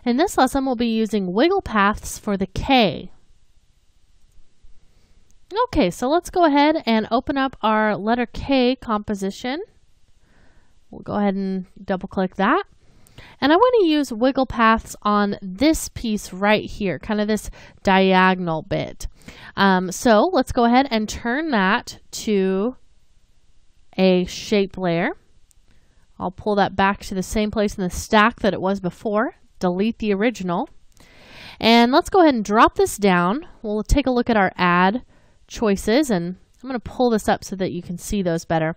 In this lesson, we'll be using wiggle paths for the K. Okay, so let's go ahead and open up our letter K composition. We'll go ahead and double click that. And I want to use wiggle paths on this piece right here, kind of this diagonal bit. So let's go ahead and turn that to a shape layer. I'll pull that back to the same place in the stack that it was before. Delete the original. And let's go ahead and drop this down. We'll take a look at our add choices, and I'm going to pull this up so that you can see those better.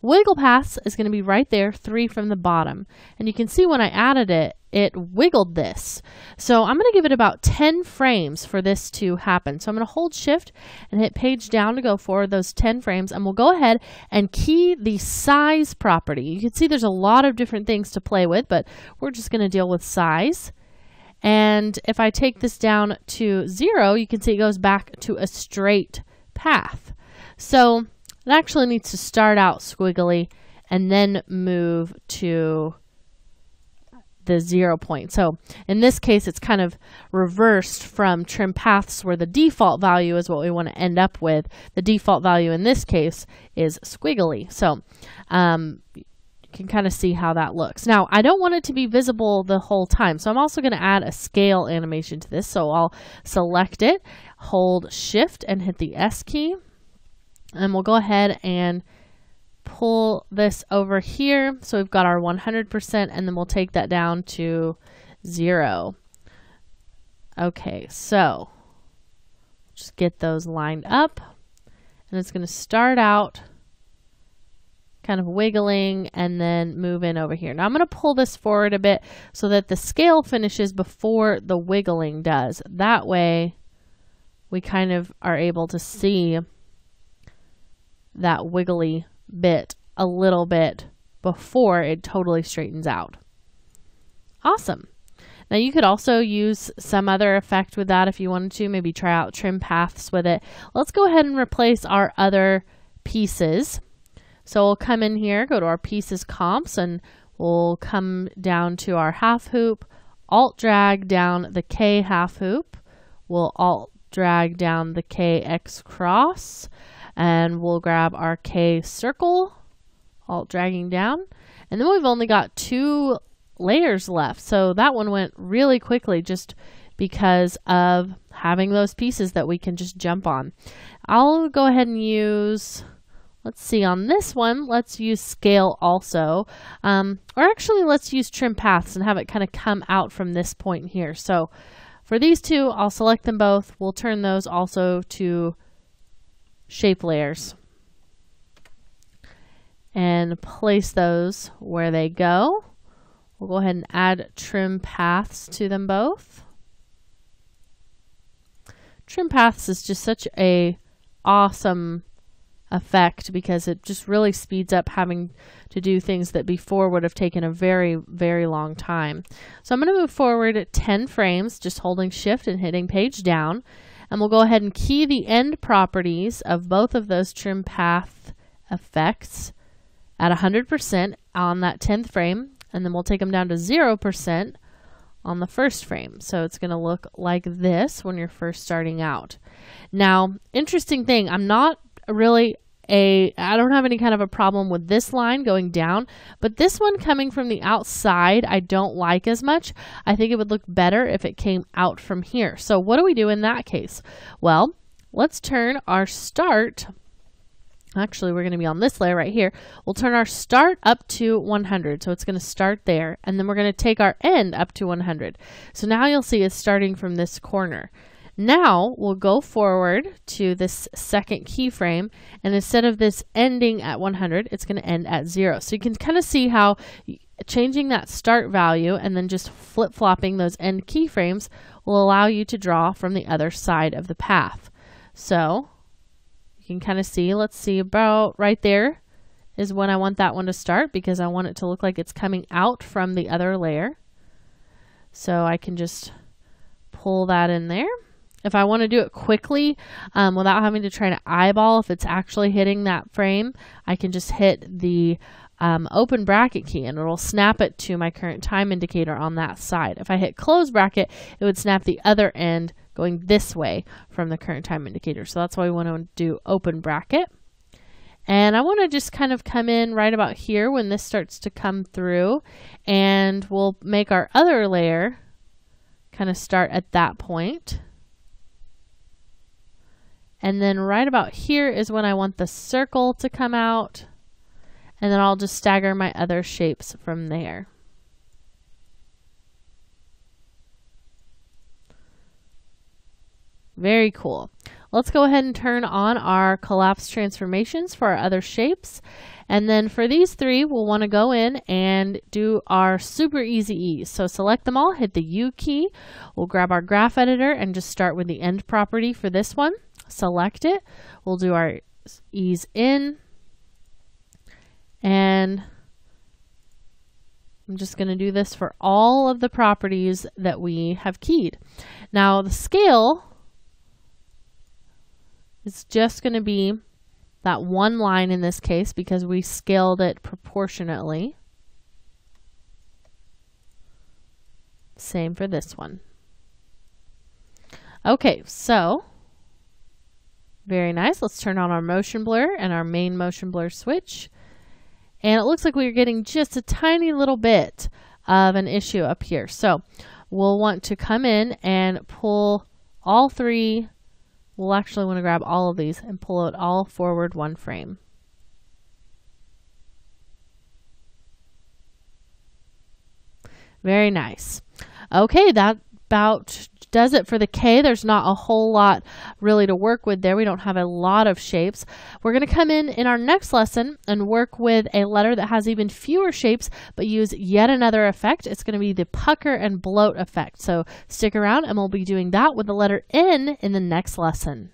Wiggle paths is going to be right there, 3 from the bottom. And you can see when I added it, it wiggled this. So I'm going to give it about 10 frames for this to happen. So I'm going to hold shift and hit page down to go for those 10 frames. And we'll go ahead and key the size property. You can see there's a lot of different things to play with, but we're just going to deal with size. And if I take this down to 0, you can see it goes back to a straight path. So it actually needs to start out squiggly and then move to the 0 point. So in this case, it's kind of reversed from trim paths where the default value is what we want to end up with. The default value in this case is squiggly. So you can kind of see how that looks. Now, I don't want it to be visible the whole time, so I'm also going to add a scale animation to this. So I'll select it, hold shift and hit the S key. And we'll go ahead and pull this over here. So we've got our 100%, and then we'll take that down to 0. Okay, so just get those lined up. And it's going to start out kind of wiggling and then move in over here. Now I'm going to pull this forward a bit so that the scale finishes before the wiggling does. That way we kind of are able to see that wiggly bit a little bit before it totally straightens out. Awesome. Now you could also use some other effect with that if you wanted to, maybe try out trim paths with it. Let's go ahead and replace our other pieces. So we'll come in here, go to our pieces comps, and we'll come down to our half hoop, alt drag down the K half hoop. We'll alt drag down the K X cross. And we'll grab our K circle, alt dragging down. And then we've only got 2 layers left. So that one went really quickly just because of having those pieces that we can just jump on. I'll go ahead and use, let's see, on this one, let's use scale also. Or actually, let's use trim paths and have it kind of come out from this point here. So for these 2, I'll select them both. We'll turn those also to shape layers and place those where they go. We'll go ahead and add trim paths to them both. Trim paths is just such a awesome effect because it just really speeds up having to do things that before would have taken a very, very long time. So I'm going to move forward 10 frames, just holding shift and hitting page down. And we'll go ahead and key the end properties of both of those trim path effects at 100% on that 10th frame. And then we'll take them down to 0% on the first frame. So it's going to look like this when you're first starting out. Now, interesting thing, I don't have any kind of a problem with this line going down, but this one coming from the outside, I don't like as much. I think it would look better if it came out from here. So what do we do in that case? Well, let's turn our start. Actually, we're going to be on this layer right here. We'll turn our start up to 100. So it's going to start there, and then we're going to take our end up to 100. So now you'll see it's starting from this corner. Now we'll go forward to this second keyframe, and instead of this ending at 100, it's going to end at 0. So you can kind of see how changing that start value and then just flip-flopping those end keyframes will allow you to draw from the other side of the path. So you can kind of see, let's see, about right there is when I want that one to start because I want it to look like it's coming out from the other layer. So I can just pull that in there. If I want to do it quickly without having to try to eyeball if it's actually hitting that frame, I can just hit the open bracket key, and it'll snap it to my current time indicator on that side. If I hit close bracket, it would snap the other end going this way from the current time indicator. So that's why we want to do open bracket. And I want to just kind of come in right about here when this starts to come through, and we'll make our other layer kind of start at that point. And then right about here is when I want the circle to come out. And then I'll just stagger my other shapes from there. Very cool. Let's go ahead and turn on our collapse transformations for our other shapes. And then for these three, we'll want to go in and do our super easy ease. So select them all, hit the U key. We'll grab our graph editor and just start with the end property for this one. Select it. We'll do our ease in. And I'm just going to do this for all of the properties that we have keyed. Now the scale is just going to be that one line in this case because we scaled it proportionately. Same for this one. Okay, so very nice. Let's turn on our motion blur and our main motion blur switch. And it looks like we're getting just a tiny little bit of an issue up here. So we'll want to come in and pull all three. We'll actually want to grab all of these and pull it all forward one frame. Very nice. Okay, that about does it for the K. There's not a whole lot really to work with there. We don't have a lot of shapes. We're going to come in our next lesson and work with a letter that has even fewer shapes, but use yet another effect. It's going to be the pucker and bloat effect. So stick around and we'll be doing that with the letter N in the next lesson.